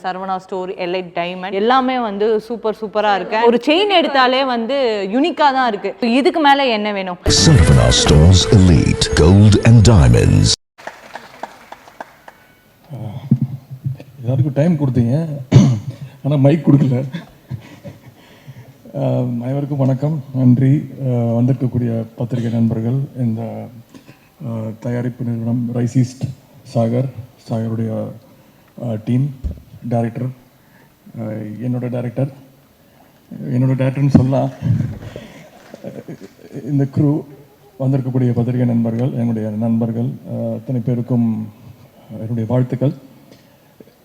Saravana store, elite diamond எல்லாமே வந்து சூப்பராக இருக்கு. ஒரு செயின் எடுத்தாலே வந்து யூனிக்காக தான் இருக்கு. இதுக்கு மேலே என்ன வேணும்? Sarvana Stores Elite Gold and Diamonds. எல்லாருக்கும் டைம் கொடுத்தீங்க, ஆனால் மைக் கொடுக்கல. அனைவருக்கும் வணக்கம், நன்றி. வந்திருக்கக்கூடிய பத்திரிகை நண்பர்கள், இந்த தயாரிப்பு நிறுவனம் ரைஸ் ஈஸ்ட் சாகருடைய டீம், டைரக்டர், என்னோட டேரக்டர்னு சொல்லலாம், இந்த க்ரூ, வந்திருக்கக்கூடிய பத்திரிகை நண்பர்கள், என்னுடைய நண்பர்கள் அத்தனை பேருக்கும் என்னுடைய வாழ்த்துக்கள்.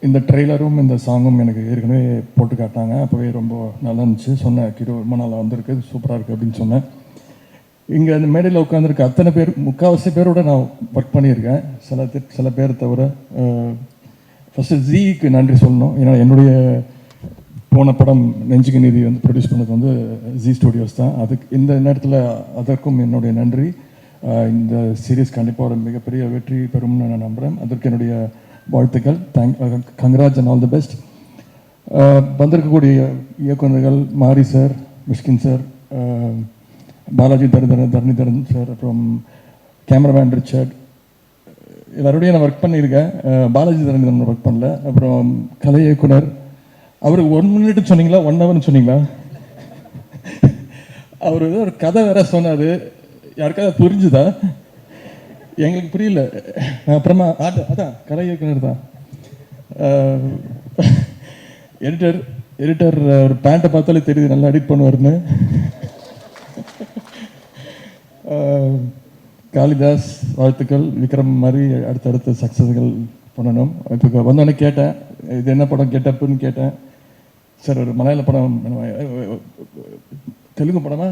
இந்த ட்ரெய்லரும் இந்த சாங்கும் எனக்கு ஏற்கனவே போட்டு காட்டாங்க. அப்போவே ரொம்ப நல்லா இருந்துச்சு. சொன்னேன், கிரு ரொம்ப நல்லா வந்திருக்கு, சூப்பராக இருக்குது அப்படின்னு சொன்னேன். இங்கே அந்த மேடையில் உட்காந்துருக்க அத்தனை பேர், முக்கால்வாசி பேரோட நான் ஒர்க் பண்ணியிருக்கேன். சில பேர் தவிர. ஃபஸ்ட்டு ஜீக்கு நன்றி சொல்லணும். ஏன்னா என்னுடைய போன படம் நெஞ்சுக்கு நீதி வந்து ப்ரொடியூஸ் பண்ணது வந்து ஜி ஸ்டுடியோஸ் தான். அதுக்கு இந்த நேரத்தில் அதற்கும் என்னுடைய நன்றி. இந்த சீரீஸ் கண்டிப்பாக ஒரு மிகப்பெரிய வெற்றி பெறும்னு நான் நம்புகிறேன். அதற்கு என்னுடைய வாழ்த்துக்கள். Congrats and all the best. வந்திருக்கக்கூடிய இயக்குநர்கள் மாரி sir, Mysskin sir, Balaji Dharanidharan sir, அப்புறம் கேமராமேன் ரிச்சர்ட், எல்லாரோடையும் நான் ஒர்க் பண்ணியிருக்கேன். பாலாஜி தரணிதரன் ஒர்க் பண்ணல. அப்புறம் கலை இயக்குனர், அவர் 1 மினிட் சொன்னீங்களா 1 ஹவர்னு சொன்னீங்களா? அவர் ஒரு கதை வேற சொன்னார், யாருக்காவது புரிஞ்சுதா? எங்களுக்கு புரியல. அப்புறமா அதான் கலை இயக்குனர் தான். எடிட்டர் ஒரு பேண்ட்டை பார்த்தாலே தெரியுது நல்லா எடிட் பண்ணுவார்னு. காளிதாஸ் வாழ்த்துக்கள். விக்ரம் மாதிரி அடுத்தடுத்த சக்ஸஸ்கள் பண்ணணும். இப்போ வந்தோடனே கேட்டேன், இது என்ன படம் கேட்டப்புன்னு கேட்டேன். சார் ஒரு மலையாள படம், தெலுங்கு படமா,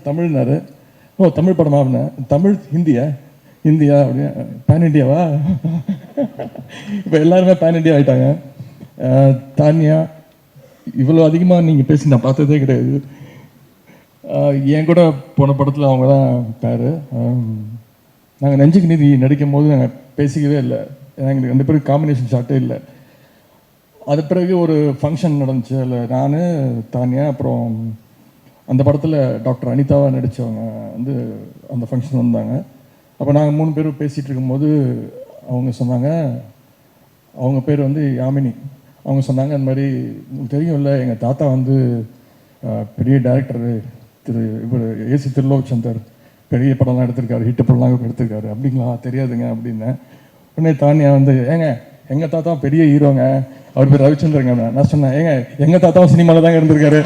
தமிழ்னாரு. ஓ தமிழ் படமா? அப்படின்னா தமிழ் ஹிந்தியா அப்படின்னா பேன் இண்டியாவா? இப்போ எல்லாருமே பேன் இண்டியா ஆகிட்டாங்க. தானியா, இவ்வளோ அதிகமாக நீங்கள் பேசி நான் பார்த்ததே கிடையாது. என் கூட போன படத்தில் அவங்க தான் பேர். நாங்கள் நெஞ்சுக்கு நீதி நடிக்கும் போது நாங்கள் பேசிக்கவே இல்லை. ஏன்னா எங்களுக்கு 2 பேருக்கு காம்பினேஷன் ஷாட்டே இல்லை. அது பிறகு ஒரு ஃபங்க்ஷன் நடந்துச்சு. அதில் நான், தானியா, அப்புறம் அந்த படத்தில் டாக்டர் அனிதாவாக நடித்தவங்க வந்து அந்த ஃபங்க்ஷன் வந்தாங்க. அப்போ நாங்கள் 3 பேரும் பேசிகிட்டு இருக்கும்போது அவங்க சொன்னாங்க, அவங்க பேர் வந்து யாமினி. அவங்க சொன்னாங்க, அந்த மாதிரி உங்களுக்கு தெரியும் இல்லை, எங்கள் தாத்தா வந்து பெரிய டைரக்டரு, இவர் ஏசி திருலோச்சந்தர், பெரிய படம்லாம் எடுத்திருக்காரு, ஹிட்டு படம்லாம் எடுத்திருக்காரு. அப்படிங்களா? தெரியாதுங்க அப்படின்னேன். உடனே தானியா வந்து, ஏங்க எங்கள் தாத்தா பெரிய ஹீரோங்க, அவர் பேர் ரவிச்சந்திரங்க. நான் சொன்னேன், ஏங்க எங்கள் தாத்தாவும் சினிமாவில் தாங்க இருந்திருக்காரு.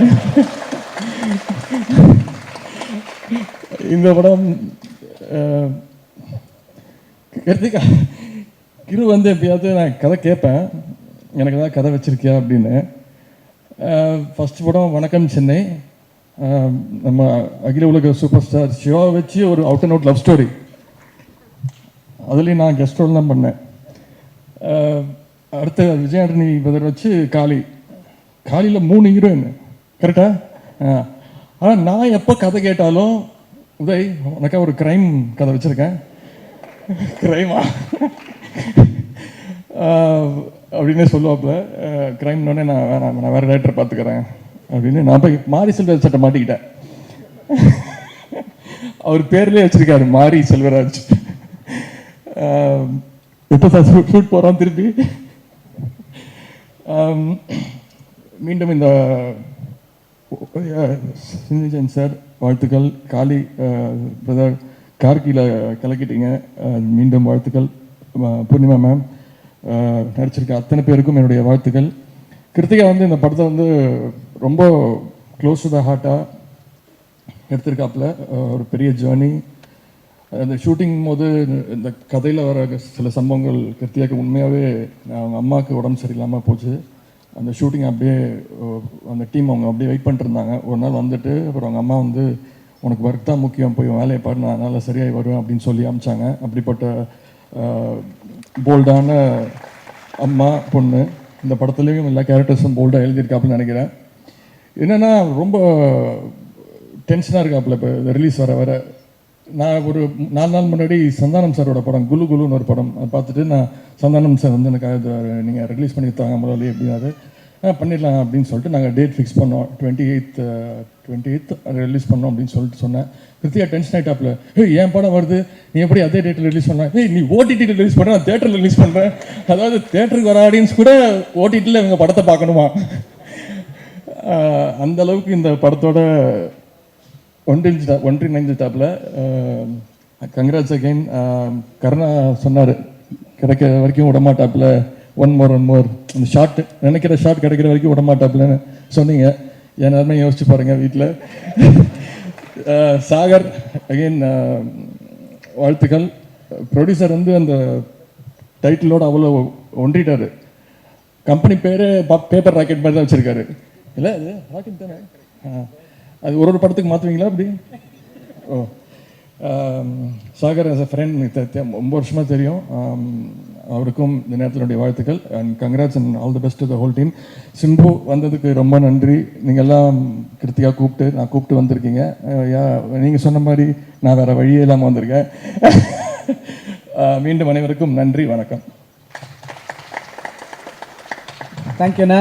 இந்த படம் கிருத்திகா கிரு வந்து எப்பயாவது நான் கதை கேட்பேன், எனக்கு தான் கதை வச்சிருக்கியா அப்படின்னு. ஃபஸ்ட் படம் வணக்கம் சென்னை, நம்ம அகில உலக சூப்பர் ஸ்டார் சிவா வச்சு ஒரு out and out love story. அதுலேயும் நான் கெஸ்ட் ரோல் தான் பண்ணேன். அடுத்த விஜயாண்டனி பதர் வச்சு காளியில் 3 ஹீரோயின், கரெக்டா? ஆனால் நான் எப்போ கதை கேட்டாலும், உதய் உனக்கா ஒரு க்ரைம் கதை வச்சுருக்கேன், க்ரைமா அப்படின்னு சொல்லுவாப்புல. க்ரைம்னோடனே நான் வேறு ரைட்டர் பார்த்துக்கிறேன் அப்படின்னு நான் போய் மாரி செல்வராஜ் சட்டை மாட்டிக்கிட்டேன். அவர் பேர்லேயே வச்சுருக்காரு மாரி செல்வராஜ். எப்போ சார் ஷூட் போகிறோம் திருப்பி? மீண்டும் இந்த சிந்திஜன் சார் வாழ்த்துக்கள். காளி பிரதர் கார்கியில் கலக்கிட்டீங்க, மீண்டும் வாழ்த்துக்கள். பூர்ணிமா மேம், நடிச்சிருக்க அத்தனை பேருக்கும் என்னுடைய வாழ்த்துக்கள். கிருத்திகா வந்து இந்த படத்தை வந்து ரொம்ப க்ளோஸ் டு த ஹார்ட்டாக எடுத்திருக்காப்புல. ஒரு பெரிய ஜேர்னி. அந்த ஷூட்டிங் போது இந்த கதையில் வர சில சம்பவங்கள் கிருத்திகாவுக்கு உண்மையாகவே, அவங்க அம்மாவுக்கு உடம்பு சரியில்லாமல் போச்சு. அந்த ஷூட்டிங் அப்படியே அந்த டீம் அவங்க அப்படியே வெயிட் பண்ணிட்டுருந்தாங்க. ஒரு நாள் வந்துட்டு அப்புறம் அவங்க அம்மா வந்து, உனக்கு ஒர்க் தான் முக்கியம், போய் வேலையை பாரு, நான் நல்லா சரியாகி வருவேன் அப்படின்னு சொல்லி அமிச்சாங்க. அப்படிப்பட்ட போல்டான அம்மா பொண்ணு. இந்த படத்துலேயும் எல்லா கேரக்டர்ஸும் போல்டாக எழுதியிருக்காப்புன்னு நினைக்கிறேன். என்னென்னா ரொம்ப டென்ஷனாக இருக்காப்புல. இப்போ ரிலீஸ் வர நான் ஒரு 4 நாள் முன்னாடி சந்தானம் சாரோட படம் குலுன்னு ஒரு படம் அதை பார்த்துட்டு நான் சந்தானம் சார் வந்து எனக்கு அது நீங்கள் ரிலீஸ் பண்ணி தாங்க முதல்ல எப்படின்னாரு பண்ணிடலாம் அப்படின்னு சொல்லிட்டு நாங்கள் டேட் ஃபிக்ஸ் பண்ணோம் 28th ரிலீஸ் பண்ணோம் அப்படின்னு சொல்லிட்டு சொன்னேன். கிருத்தியா டென்ஷன் ஆகிட்டாப்ல, என் படம் வருது நீ எப்படி அதே டேட்டில் ரிலீஸ் பண்ண, நீ ஓடிடியில் ரிலீஸ் பண்ணுற நான் தேட்டரில் ரிலீஸ் பண்ணுறேன். அதாவது தேட்டருக்கு வர ஆடியன்ஸ் கூட ஓடிடியில் இவங்க படத்தை பார்க்கணுமா, அந்த அளவுக்கு இந்த படத்தோட ஒன்றிணைஞ்சிட்டாப்புல. Congrats again. கருணா சொன்னார் கிடைக்கிற வரைக்கும் விடமாட்டாப்புல, ஒன் மோர் அந்த ஷார்ட் நினைக்கிற ஷார்ட் கிடைக்கிற வரைக்கும் விடமாட்டாப்புலன்னு சொன்னீங்க. என் நேரமே யோசிச்சு பாருங்க வீட்டில். சாகர் அகெயின் வாழ்த்துக்கள். ப்ரொடியூசர் வந்து அந்த டைட்டிலோட அவ்வளோ ஒன்றிட்டார். கம்பெனி பேர் பேப்பர் ராக்கெட் மாதிரி தான் வச்சுருக்காரு. இல்லை அது ராக்கெட் தானே, அது ஒரு படத்துக்கு மாற்றுவீங்களா அப்படி? ஓ, சாகர் ஆஸ் அ ஃப்ரெண்ட் எனக்கு ரொம்ப வருஷமாக தெரியும். அவருக்கும் இந்த நேரத்தினுடைய வாழ்த்துக்கள் and congrats and all the best to the whole team. Simbu வந்ததுக்கு ரொம்ப நன்றி. நீங்கள் எல்லாம் கிருத்தியாக கூப்பிட்டு வந்திருக்கீங்க. நீங்கள் சொன்ன மாதிரி நான் வேறு வழியே இல்லாமல் வந்திருக்கேன். மீண்டும் அனைவருக்கும் நன்றி, வணக்கம். தேங்க்யூண்ணா.